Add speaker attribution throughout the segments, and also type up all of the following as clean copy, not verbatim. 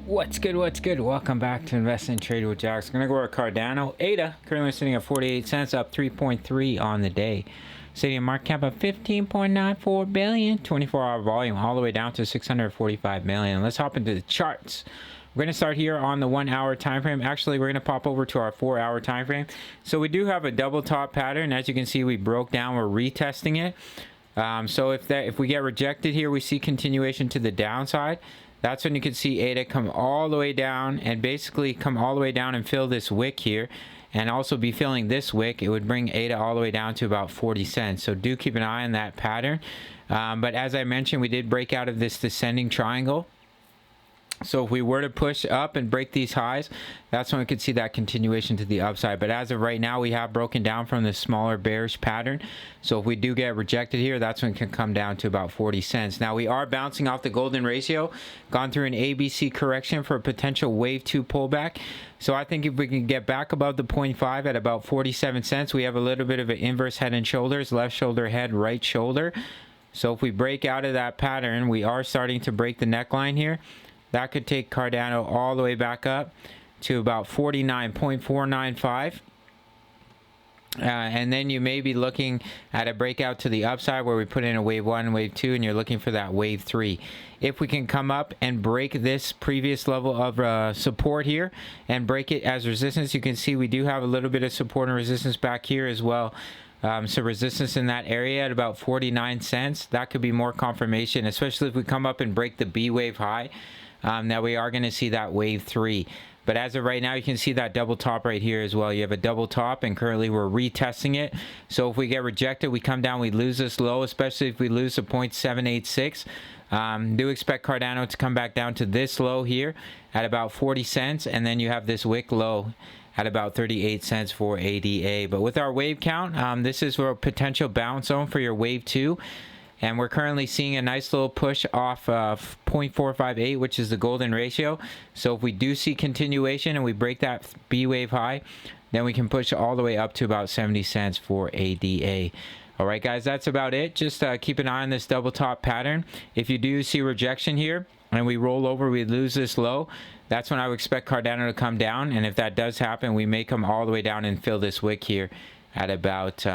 Speaker 1: What's good? What's good? Welcome back to Invest and Trade with Jax. Gonna go over Cardano. ADA currently sitting at 48 cents, up 3.3 on the day. Sitting in market cap of 15.94 billion. 24-hour volume all the way down to 645 million. Let's hop into the charts. We're gonna start here on the 1 hour time frame. Actually, we're gonna pop over to our 4 hour time frame. So we do have a double top pattern. As you can see, we broke down. We're retesting it. So if we get rejected here, we see continuation to the downside. That's when you can see ADA come all the way down and basically come all the way down and fill this wick here, and also be filling this wick. It would bring ADA all the way down to about 40 cents. So do keep an eye on that pattern. But as I mentioned, we did break out of this descending triangle. So if we were to push up and break these highs, that's when we could see that continuation to the upside. But as of right now, we have broken down from the smaller bearish pattern. So if we do get rejected here, that's when it can come down to about 40 cents. Now we are bouncing off the golden ratio, gone through an ABC correction for a potential wave 2 pullback. So I think if we can get back above the 0.5 at about 47 cents, we have a little bit of an inverse head and shoulders, left shoulder, head, right shoulder. So if we break out of that pattern, we are starting to break the neckline here. That could take Cardano all the way back up to about 49.495. And then you may be looking at a breakout to the upside where we put in a wave 1, wave 2, and you're looking for that wave 3. If we can come up and break this previous level of support here and break it as resistance, you can see we do have a little bit of support and resistance back here as well. So resistance in that area at about 49 cents. That could be more confirmation, especially if we come up and break the B wave high. That we are going to see that wave 3. But as of right now, you can see that double top right here as well. You have a double top, and currently we're retesting it. So if we get rejected, we come down, we lose this low, especially if we lose the 0.786. Do expect Cardano to come back down to this low here at about 40 cents, and then you have this wick low at about 38 cents for ADA. But with our wave count, this is a potential bounce zone for your wave 2. And we're currently seeing a nice little push off of 0.458, which is the golden ratio. So if we do see continuation and we break that B wave high, then we can push all the way up to about 70 cents for ADA. All right, guys, that's about it. Just keep an eye on this double top pattern. If you do see rejection here and we roll over, we lose this low, that's when I would expect Cardano to come down. And if that does happen, we may come all the way down and fill this wick here at about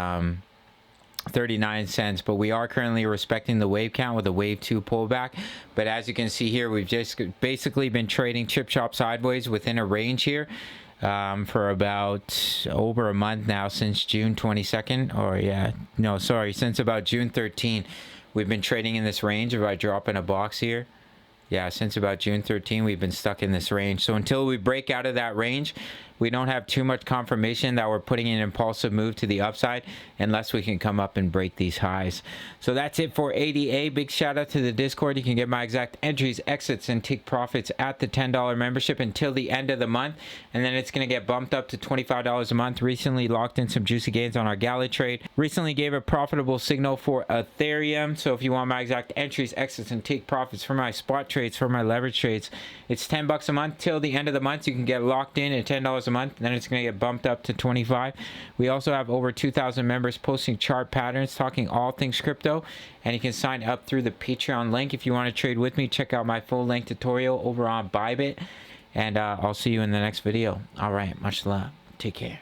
Speaker 1: 39 cents. But we are currently respecting the wave count with a wave 2 pullback. But as you can see here, we've just basically been trading chip chop sideways within a range here for about over a month now, since June 22nd, or since about June 13. We've been trading in this range. If I drop in a box here, since about June 13, we've been stuck in this range. So until we break out of that range, we don't have too much confirmation that we're putting an impulsive move to the upside unless we can come up and break these highs. So that's it for ADA. Big shout out to the Discord. You can get my exact entries, exits, and take profits at the $10 membership until the end of the month. And then it's going to get bumped up to $25 a month. Recently locked in some juicy gains on our galley trade. Recently gave a profitable signal for Ethereum. So if you want my exact entries, exits, and take profits for my spot trades, for my leverage trades, it's $10 a month till the end of the month. You can get locked in at $10 a month, then it's going to get bumped up to 25. We also have over 2,000 members posting chart patterns, talking all things crypto, and you can sign up through the Patreon link. If you want to trade with me, check out my full length tutorial over on Bybit, and I'll see you in the next video. All right, much love, take care.